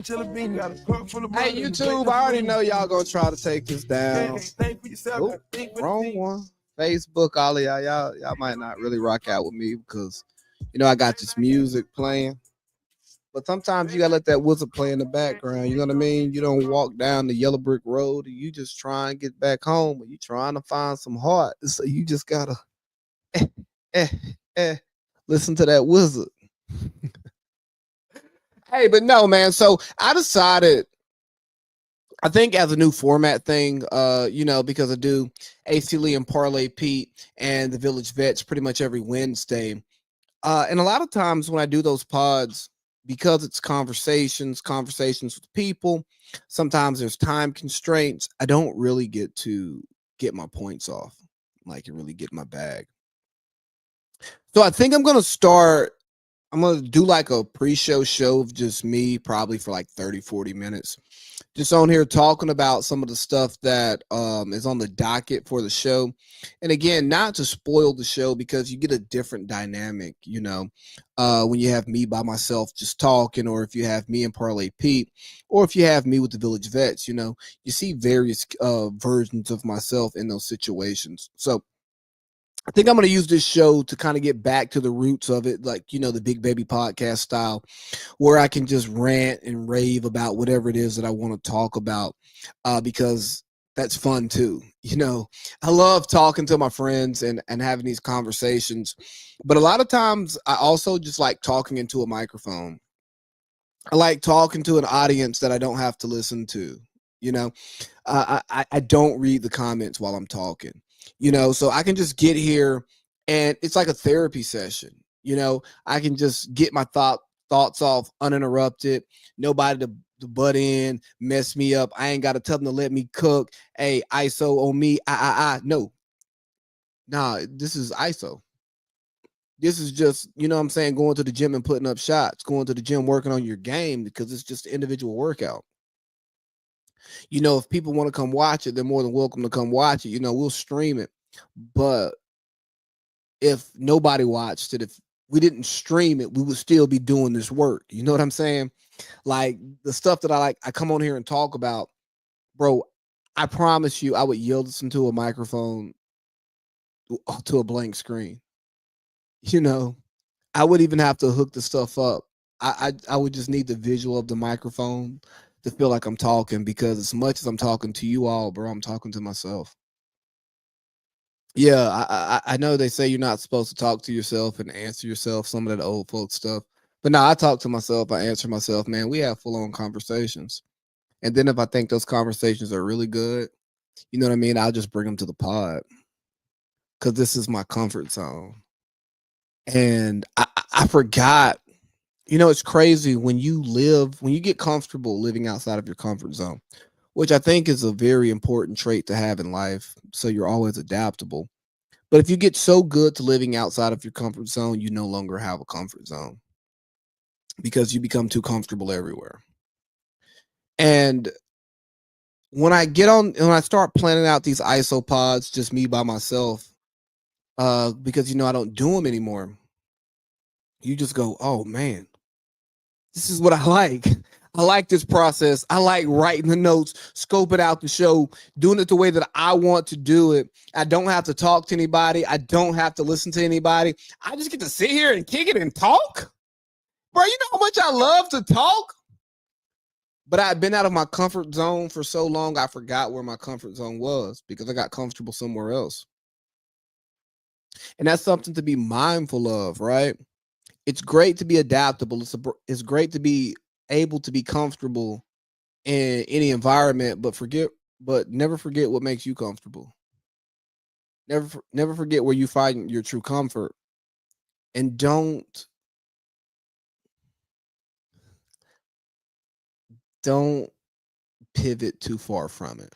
Hey, YouTube, I already know y'all gonna try to take this down. Oop, wrong one. Facebook, all of y'all might not really rock out with me because, I got this music playing. But sometimes you gotta let that whistle play in the background. You know what I mean? You don't walk down the yellow brick road and you just try and get back home. Or you trying to find some heart. So you just gotta eh, eh, eh, listen to that whistle. Hey, but no, man. So I decided, I think as a new format thing, because I do AC Lee and Parlay Pete and the Village Vets pretty much every Wednesday. And a lot of times when I do those pods, because it's conversations with people, sometimes there's time constraints. I don't really get to get my points off, like and really get my bag. So I think I'm going to do like a pre-show show of just me, probably for like 30-40 minutes, just on here talking about some of the stuff that is on the docket for the show. And again, not to spoil the show, because you get a different dynamic, when you have me by myself just talking, or if you have me and Parlay Pete, or if you have me with the Village Vets, you see various versions of myself in those situations. So I think I'm going to use this show to kind of get back to the roots of it, like, the Big Baby podcast style, where I can just rant and rave about whatever it is that I want to talk about, because that's fun too. I love talking to my friends and having these conversations, but a lot of times I also just like talking into a microphone. I like talking to an audience that I don't have to listen to. I don't read the comments while I'm talking. So I can just get here and it's like a therapy session. I can just get my thoughts off uninterrupted. Nobody to butt in, mess me up. I ain't got to tell them to let me cook. Hey, ISO on me. No. Nah, this is ISO. This is just, what I'm saying, going to the gym and putting up shots, going to the gym, working on your game, because it's just an individual workout. If people want to come watch it, they're more than welcome to come watch it. We'll stream it. But if nobody watched it, if we didn't stream it, we would still be doing this work. You know what I'm saying? Like the stuff that I come on here and talk about, bro, I promise you, I would yield this into a microphone to a blank screen. I would even have to hook the stuff up. I would just need the visual of the microphone to feel like I'm talking, because as much as I'm talking to you all, bro, I'm talking to myself. Yeah, I know they say you're not supposed to talk to yourself and answer yourself, some of that old folk stuff. But no, I talk to myself. I answer myself, man. We have full on conversations. And then if I think those conversations are really good, you know what I mean? I'll just bring them to the pod, because this is my comfort zone. And I forgot, it's crazy when you get comfortable living outside of your comfort zone, which I think is a very important trait to have in life. So you're always adaptable. But if you get so good to living outside of your comfort zone, you no longer have a comfort zone, because you become too comfortable everywhere. And when I start planning out these ISO pods, just me by myself, because, I don't do them anymore, you just go, oh man, this is what I like. I like this process. I like writing the notes, scoping out the show, doing it the way that I want to do it. I don't have to talk to anybody. I don't have to listen to anybody. I just get to sit here and kick it and talk. Bro, you know how much I love to talk? But I've been out of my comfort zone for so long, I forgot where my comfort zone was, because I got comfortable somewhere else. And that's something to be mindful of, right? It's great to be adaptable. It's great to be able to be comfortable in any environment, but never forget what makes you comfortable. Never forget where you find your true comfort, and don't pivot too far from it.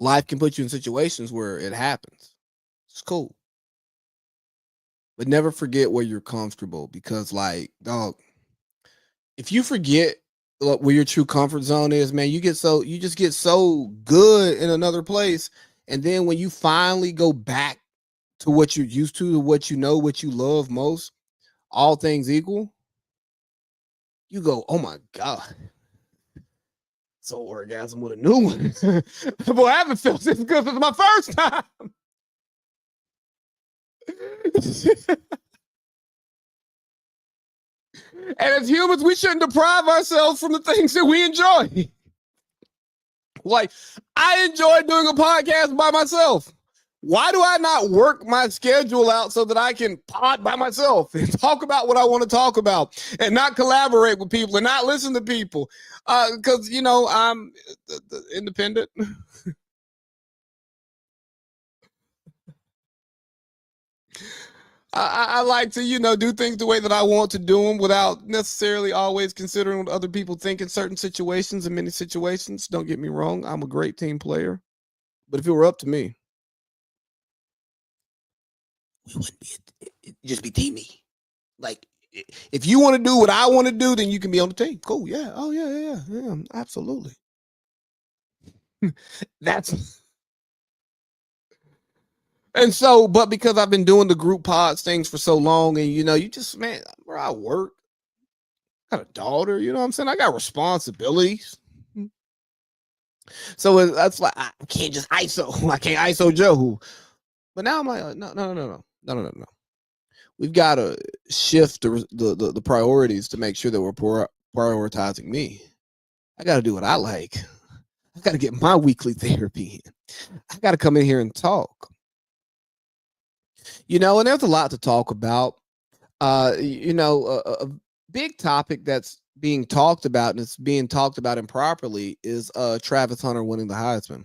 Life can put you in situations where it happens. It's cool. But never forget where you're comfortable, because like, dog, if you forget where your true comfort zone is, man, you just get so good in another place. And then when you finally go back to what you're used to what you know, what you love most, all things equal, you go, oh my God. So orgasm with a new one. Boy, I haven't felt this good since my first time. And as humans, we shouldn't deprive ourselves from the things that we enjoy. Like, I enjoy doing a podcast by myself. Why do I not work my schedule out so that I can pod by myself and talk about what I want to talk about and not collaborate with people and not listen to people? Because, I'm independent. I like to, do things the way that I want to do them without necessarily always considering what other people think in certain situations. In many situations, don't get me wrong, I'm a great team player. But if it were up to me, we wouldn't be. It'd just be team me. Like, if you want to do what I want to do, then you can be on the team. Cool. Yeah. Oh, yeah. Absolutely. That's. And so, but because I've been doing the group pods things for so long, and you just, man, where I work, I got a daughter, you know what I'm saying? I got responsibilities. So that's like, I can't just ISO. I can't ISO Joe. But now I'm like, no. We've got to shift the priorities to make sure that we're prioritizing me. I got to do what I like. I got to get my weekly therapy in. I got to come in here and talk. And there's a lot to talk about. A big topic that's being talked about, and it's being talked about improperly, is Travis Hunter winning the Heisman.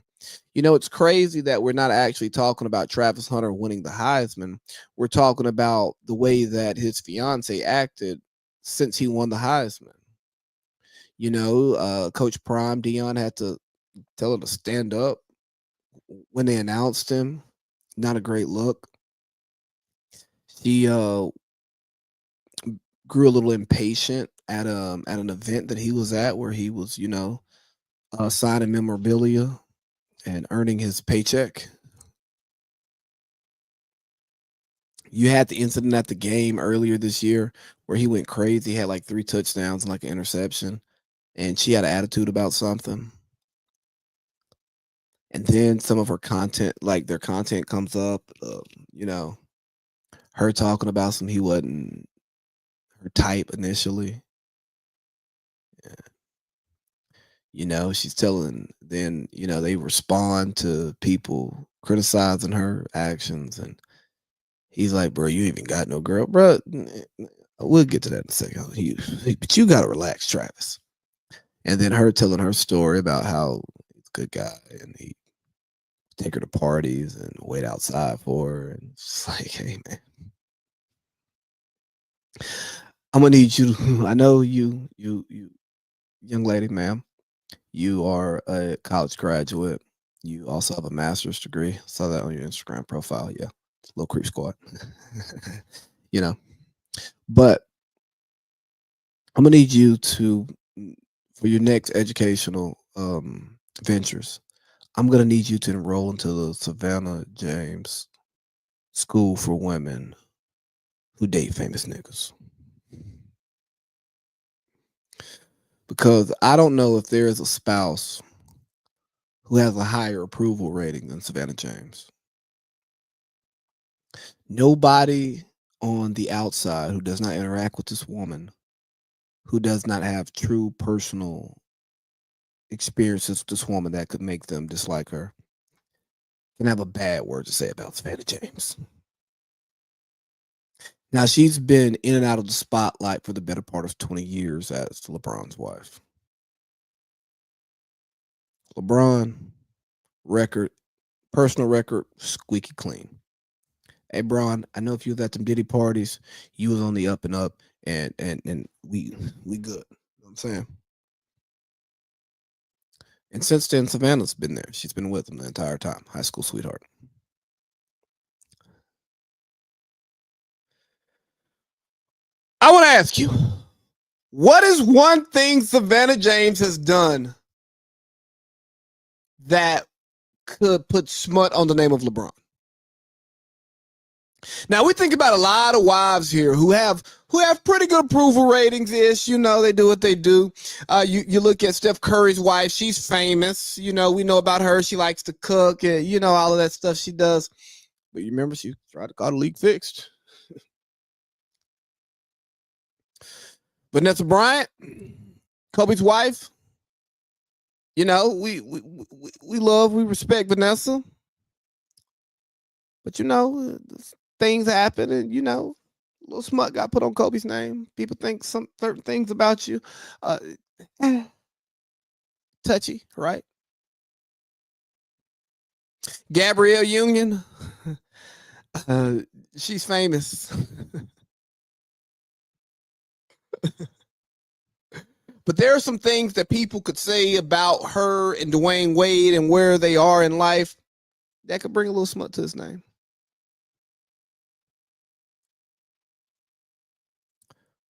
It's crazy that we're not actually talking about Travis Hunter winning the Heisman. We're talking about the way that his fiance acted since he won the Heisman. Coach Prime, Dion, had to tell her to stand up when they announced him. Not a great look. She grew a little impatient at an event that he was at, where he was, signing memorabilia and earning his paycheck. You had the incident at the game earlier this year where he went crazy. He had like 3 touchdowns and like an interception, and she had an attitude about something. And then some of her content, like their content comes up, her talking about some he wasn't her type initially. She's telling, then, they respond to people criticizing her actions, and he's like, bro, you even got no girl, bro. We'll get to that in a second. But you got to relax, Travis. And then her telling her story about how he's a good guy and he take her to parties and wait outside for her. And it's like, hey, man, I'm going to need you to, I know you, young lady, ma'am, you are a college graduate. You also have a master's degree. Saw that on your Instagram profile. Yeah. Little creep squad. But I'm gonna need you to, for your next educational ventures, I'm gonna need you to enroll into the Savannah James School for Women Who Date Famous Niggas. Because I don't know if there is a spouse who has a higher approval rating than Savannah James. Nobody on the outside who does not interact with this woman, who does not have true personal experiences with this woman that could make them dislike her, can have a bad word to say about Savannah James. Now, she's been in and out of the spotlight for the better part of 20 years as LeBron's wife. LeBron, personal record, squeaky clean. Hey, Bron, I know if you was at them Diddy parties, you was on the up and up, and we good. You know what I'm saying? And since then, Savannah's been there. She's been with him the entire time. High school sweetheart. I want to ask you, what is one thing Savannah James has done that could put smut on the name of LeBron? Now we think about a lot of wives here who have pretty good approval ratings. Ish, they do what they do. You look at Steph Curry's wife; she's famous. We know about her. She likes to cook, and all of that stuff she does. But you remember she tried to call the league fixed. Vanessa Bryant, Kobe's wife. We love, we respect Vanessa, but things happen, and little smut got put on Kobe's name. People think some certain things about you. Uh, Touchy, right? Gabrielle Union, uh, she's famous. But there are some things that people could say about her and Dwayne Wade and where they are in life that could bring a little smut to his name.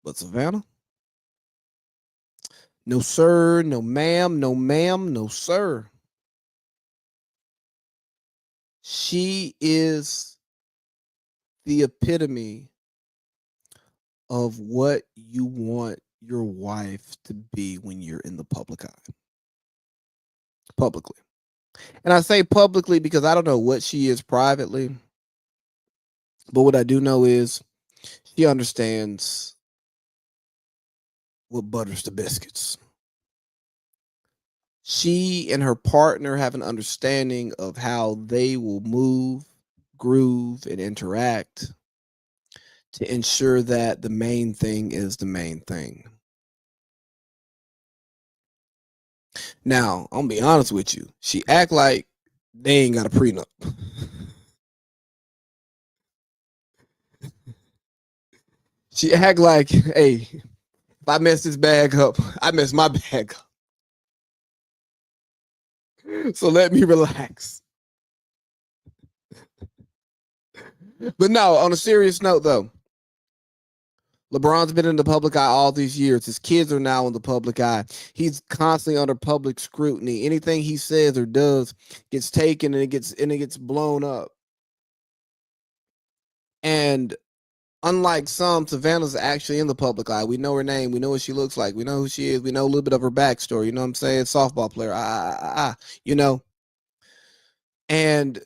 But Savannah, no sir, no ma'am, no ma'am, no sir. She is the epitome of what you want your wife to be when you're in the public eye. Publicly. And I say publicly because I don't know what she is privately. But what I do know is she understands what butters the biscuits. She and her partner have an understanding of how they will move, groove, and interact to ensure that the main thing is the main thing. Now, I'm gonna be honest with you. She act like they ain't got a prenup. She act like, hey, if I mess this bag up, I mess my bag up. So let me relax. But no, on a serious note though, LeBron's been in the public eye all these years. His kids are now in the public eye. He's constantly under public scrutiny. Anything he says or does gets taken and it gets blown up. And unlike some, Savannah's actually in the public eye. We know her name. We know what she looks like. We know who she is. We know a little bit of her backstory. You know what I'm saying? Softball player. You know. And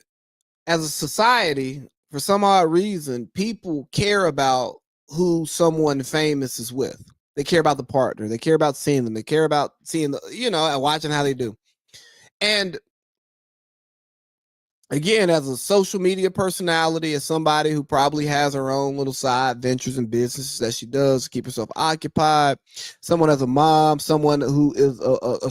as a society, for some odd reason, people care about who someone famous is with. They care about the partner. They care about seeing them. They care about seeing and watching how they do. And again, as a social media personality, as somebody who probably has her own little side ventures and businesses that she does to keep herself occupied, someone as a mom, someone who is a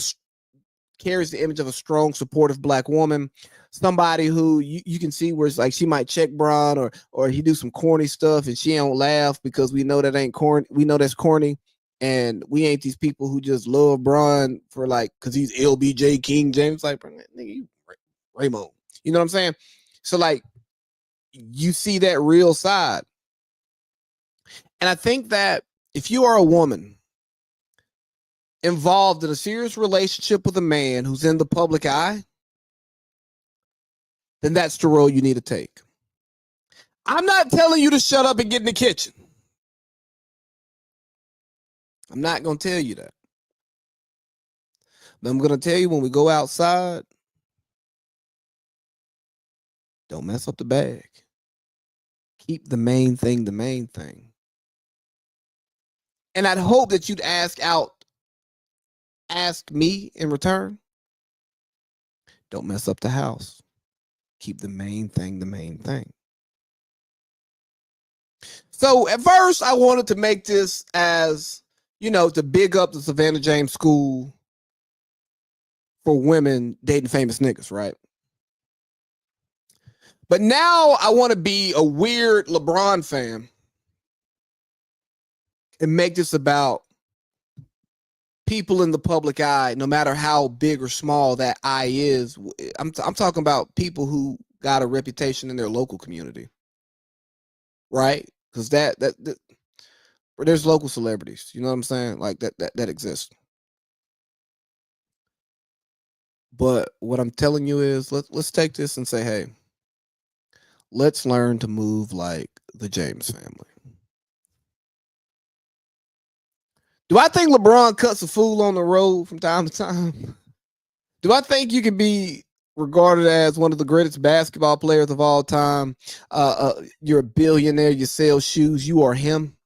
carries the image of a strong, supportive black woman, somebody who you can see where it's like she might check Bron or he do some corny stuff and she don't laugh because we know that ain't corny. We know that's corny. And we ain't these people who just love Bron for like, cause he's LBJ King James. Like, nigga, you Raymond. You know what I'm saying? So like you see that real side. And I think that if you are a woman involved in a serious relationship with a man who's in the public eye, then that's the role you need to take. I'm not telling you to shut up and get in the kitchen. I'm not going to tell you that. But I'm going to tell you when we go outside, don't mess up the bag. Keep the main thing the main thing. And I'd hope that you'd ask me in return. Don't mess up the house. Keep the main thing the main thing. So at first, I wanted to make this as, to big up the Savannah James School for women dating famous niggas, right? But now I want to be a weird LeBron fan and make this about people in the public eye, no matter how big or small that eye is. I'm talking about people who got a reputation in their local community, right? Because that there's local celebrities, you know what I'm saying? Like that exists. But what I'm telling you is let's take this and say, hey, Let's learn to move like the James family. Do I think LeBron cuts a fool on the road from time to time? Do I think you can be regarded as one of the greatest basketball players of all time? You're a billionaire, you sell shoes, you are him.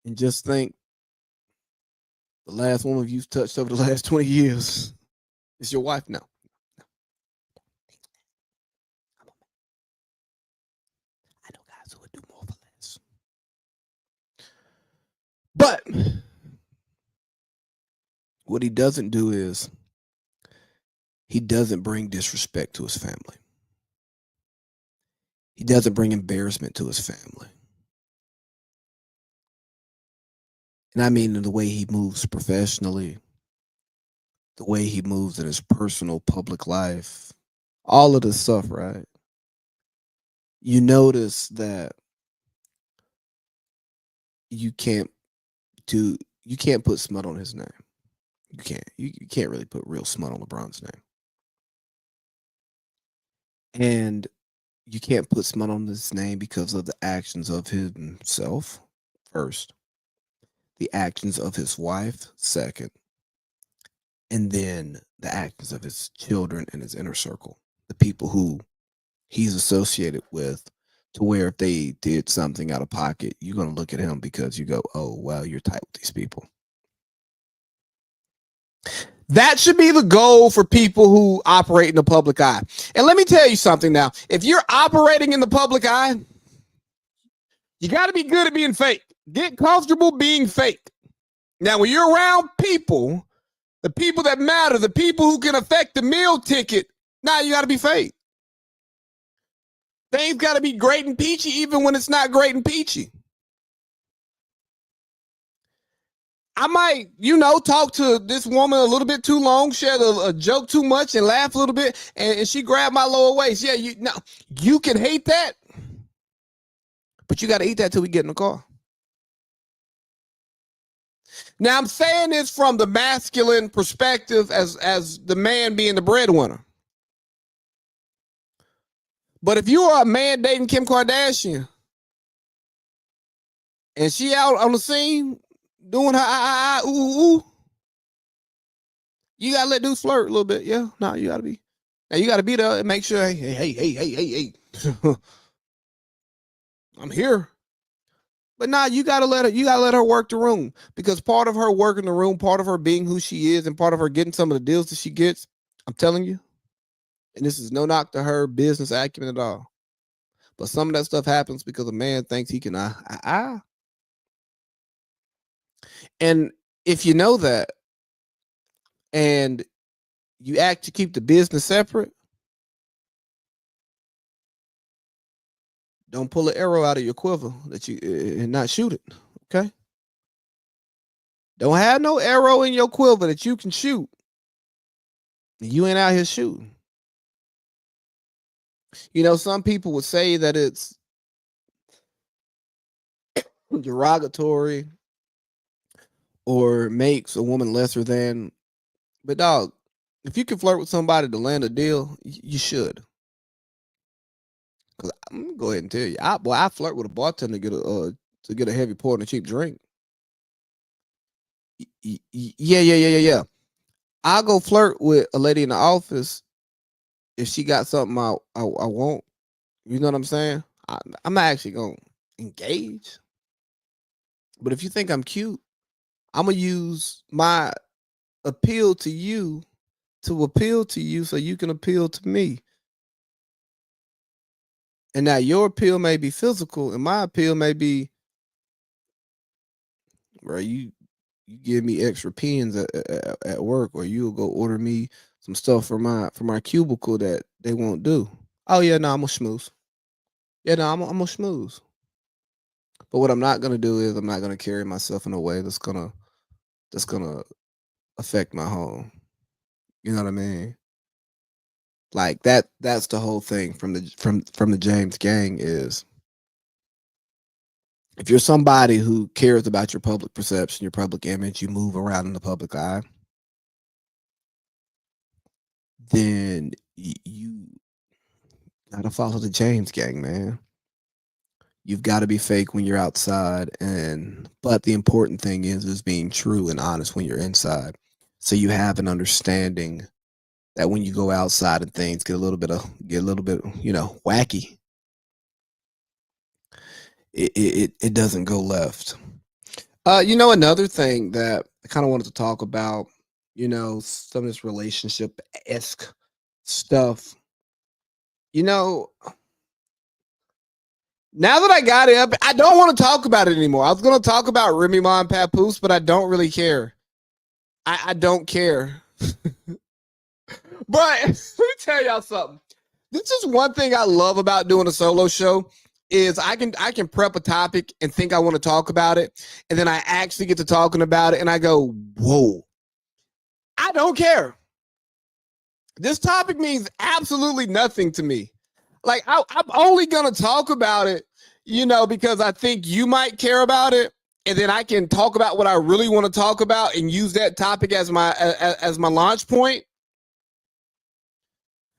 And just think the last woman you've touched over the last 20 years is your wife now. I know guys who would do more for less. But what he doesn't do is he doesn't bring disrespect to his family. He doesn't bring embarrassment to his family. And I mean in the way he moves professionally, the way he moves in his personal public life, all of this stuff, right? You notice that you can't put smut on his name. You can't really put real smut on LeBron's name. And you can't put smut on his name because of the actions of himself, first, the actions of his wife, second, and then the actions of his children and his inner circle, the people who he's associated with, to where if they did something out of pocket, you're going to look at him because you go, oh, well, you're tight with these people. That should be the goal for people who operate in the public eye. And let me tell you something now. If you're operating in the public eye, you got to be good at being fake. Get comfortable being fake. Now, when you're around people, the people that matter, the people who can affect the meal ticket, now you got to be fake. Things got to be great and peachy even when it's not great and peachy. I might, talk to this woman a little bit too long, share a joke too much, and laugh a little bit, and she grabbed my lower waist. Yeah, you can hate that, but you got to eat that till we get in the car. Now, I'm saying this from the masculine perspective as the man being the breadwinner. But if you are a man dating Kim Kardashian and she out on the scene doing her ooh, you gotta let dudes flirt a little bit. Yeah, no, you gotta be. Now you gotta be there and make sure, hey. I'm here. But nah, you gotta let her work the room, because part of her working the room, part of her being who she is, and part of her getting some of the deals that she gets, I'm telling you, and this is no knock to her business acumen at all, but some of that stuff happens because a man thinks he can and if you know that and you act to keep the business separate, don't pull an arrow out of your quiver that you and not shoot it. Okay. Don't have no arrow in your quiver that you can shoot. You ain't out here shooting. Some people would say that it's derogatory or makes a woman lesser than. But dog, if you can flirt with somebody to land a deal, you should. Cause I'm gonna go ahead and tell you, I flirt with a bartender to get a heavy pour and a cheap drink. Yeah. I'll go flirt with a lady in the office if she got something I want. You know what I'm saying? I'm not actually gonna engage. But if you think I'm cute, I'm gonna use my appeal to you to appeal to you so you can appeal to me. And now your appeal may be physical, and my appeal may be, bro, you give me extra pens at work, or you'll go order me some stuff from my cubicle that they won't do. Oh yeah, no, I'm gonna schmooze. Yeah, no, I'm gonna schmooze. But what I'm not gonna do is I'm not gonna carry myself in a way that's gonna affect my home. You know what I mean? Like that's the whole thing from the James gang is, if you're somebody who cares about your public perception, your public image, you move around in the public eye, then Gotta follow the James gang, man. You've got to be fake when you're outside, and but the important thing is being true and honest when you're inside. So you have an understanding that when you go outside and things get a little bit wacky, it doesn't go left. Another thing that I kind of wanted to talk about, some of this relationship esque stuff. You know, Now that I got it up, I don't want to talk about it anymore. I was going to talk about Remy Ma and Papoose, but I don't really care. I don't care. But let me tell y'all something. This is one thing I love about doing a solo show is I can prep a topic and think I want to talk about it, and then I actually get to talking about it, and I go, whoa, I don't care. This topic means absolutely nothing to me. Like I'm only gonna talk about it, because I think you might care about it, and then I can talk about what I really want to talk about and use that topic as my launch point.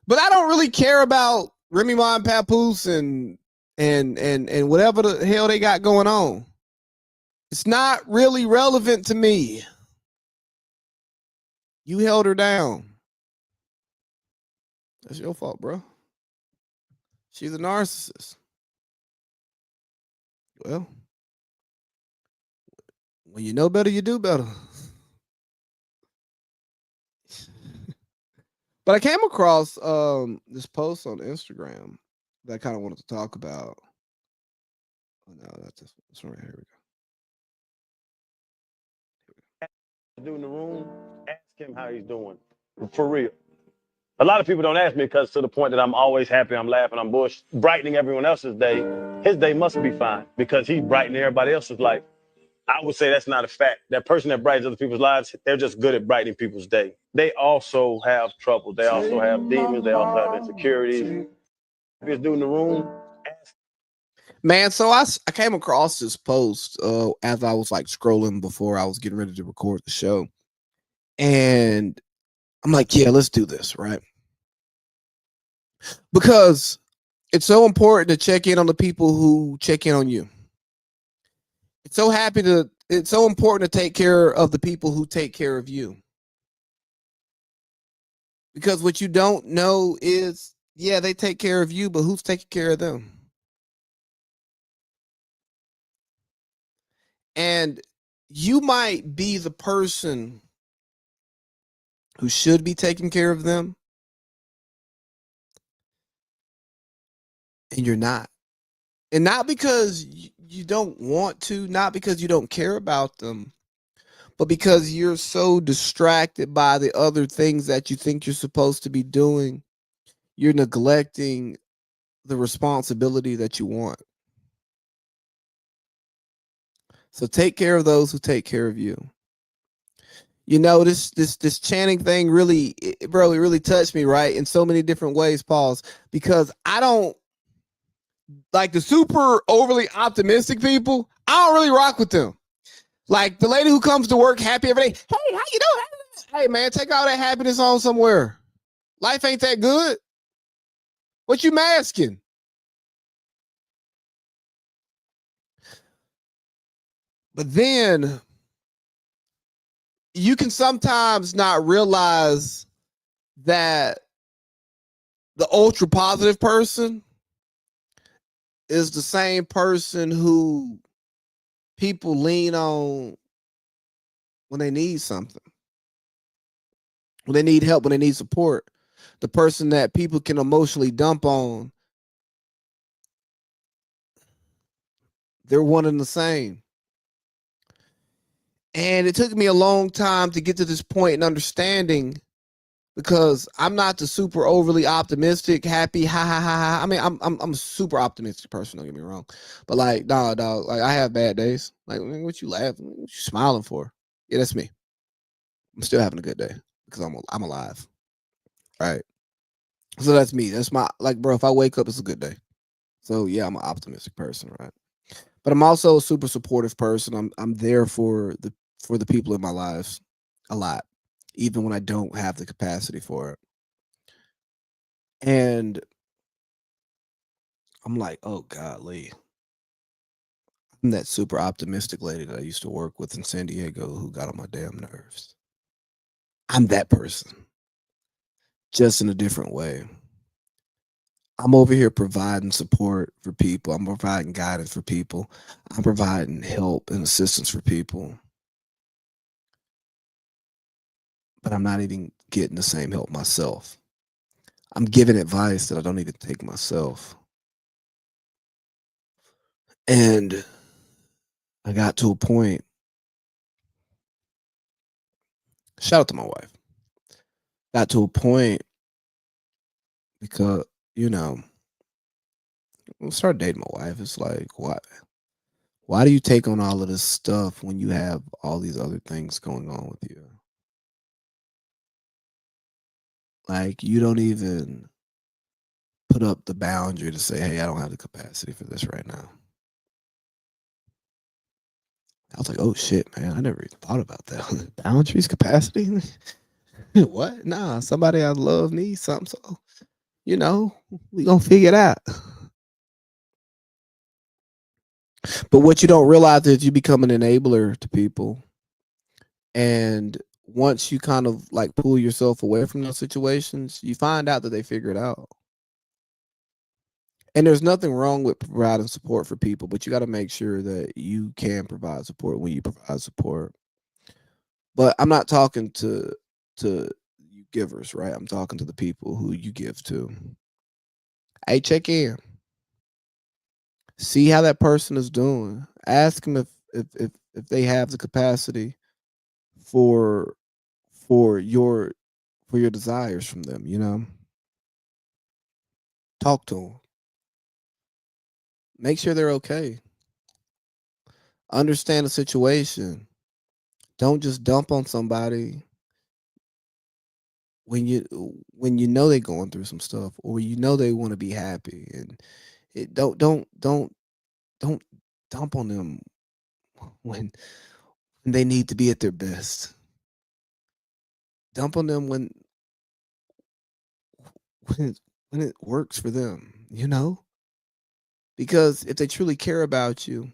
But I don't really care about Remy Ma and Papoose and whatever the hell they got going on. It's not really relevant to me. You held her down. That's your fault, bro. She's a narcissist. Well, when you know better, you do better. But I came across this post on Instagram that I kind of wanted to talk about. Oh no, that's this one right here. Dude in the room, ask him how he's doing. For real. A lot of people don't ask me because to the point that I'm always happy, I'm laughing, I'm brightening everyone else's day. His day must be fine because he's brightening everybody else's life. I would say that's not a fact. That person that brightens other people's lives, they're just good at brightening people's day. They also have trouble. They also have demons. They also have insecurities. If you're doing the room, ask. Man, so I came across this post as I was like scrolling before I was getting ready to record the show. And I'm like, yeah, let's do this, right? Because it's so important to check in on the people who check in on you. It's so important to take care of the people who take care of you. Because what you don't know is, yeah, they take care of you, but who's taking care of them? And you might be the person who should be taking care of them, and you're not. And not because you don't want to, not because you don't care about them, but because you're so distracted by the other things that you think you're supposed to be doing, you're neglecting the responsibility that you want. So take care of those who take care of you. This Channing thing really, bro, it really touched me, right? In so many different ways, Pauls, because I don't like the super overly optimistic people. I don't really rock with them. Like the lady who comes to work happy every day. Hey, how you doing? Hey, man, take all that happiness on somewhere. Life ain't that good. What you masking? But then you can sometimes not realize that the ultra positive person is the same person who people lean on when they need something, when they need help, when they need support. The person that people can emotionally dump on, they're one and the same. And it took me a long time to get to this point in understanding, because I'm not the super overly optimistic, happy, ha ha ha ha. I mean, I'm a super optimistic person. Don't get me wrong, but like, dog, like I have bad days. Like, what you laughing? What you smiling for? Yeah, that's me. I'm still having a good day because I'm alive. Right. So that's me. That's my, like, bro. If I wake up, it's a good day. So yeah, I'm an optimistic person, right? But I'm also a super supportive person. I'm there for the people in my lives a lot, even when I don't have the capacity for it. And I'm like, oh golly. I'm that super optimistic lady that I used to work with in San Diego who got on my damn nerves. I'm that person, just in a different way. I'm over here providing support for people. I'm providing guidance for people. I'm providing help and assistance for people. But I'm not even getting the same help myself. I'm giving advice that I don't even take myself. And I got to a point, shout out to my wife, got to a point because, you know, when I started dating my wife, it's like, why do you take on all of this stuff when you have all these other things going on with you? Like, you don't even put up the boundary to say, hey, I don't have the capacity for this right now. I was like, oh shit, man, I never even thought about that. Boundaries, capacity? What? Nah, somebody I love needs something. So, you know, we gonna figure it out. But what you don't realize is you become an enabler to people. And once you kind of like pull yourself away from those situations, you find out that they figure it out. And there's nothing wrong with providing support for people, but you got to make sure that you can provide support when you provide support. But I'm not talking to you givers, right? I'm talking to the people who you give to. Hey, check in. See how that person is doing. Ask them if they have the capacity for for your for your desires from them, you know? Talk to them. Make sure they're okay. Understand the situation. Don't just dump on somebody when you know they're going through some stuff or you know they want to be happy and don't dump on them when they need to be at their best. Dump on them when it works for them, you know? Because if they truly care about you,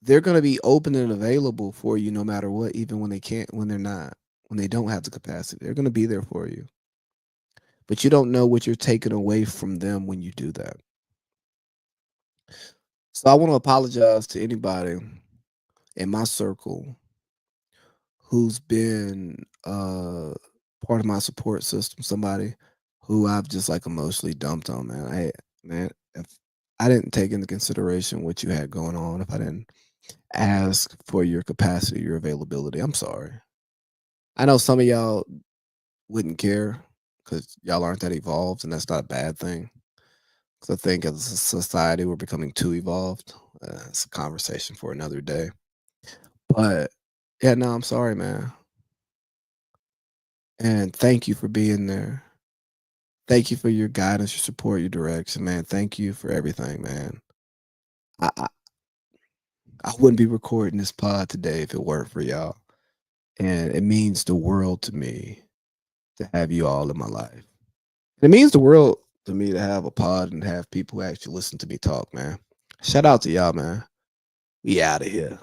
they're going to be open and available for you no matter what, even when they can't, when they're not, when they don't have the capacity. They're going to be there for you. But you don't know what you're taking away from them when you do that. So I want to apologize to anybody in my circle who's been part of my support system, somebody who I've just like emotionally dumped on, man. If I didn't take into consideration what you had going on, if I didn't ask for your capacity, your availability, I'm sorry. I know some of y'all wouldn't care because y'all aren't that evolved, and that's not a bad thing. Because I think as a society, we're becoming too evolved. It's a conversation for another day. But yeah, no, I'm sorry, man. And thank you for being there. Thank you for your guidance, your support, your direction, man. Thank you for everything, man. I, I, I wouldn't be recording this pod today if it weren't for y'all. And it means the world to me to have you all in my life. It means the world to me to have a pod and have people who actually listen to me talk, man. Shout out to y'all, man. We out of here.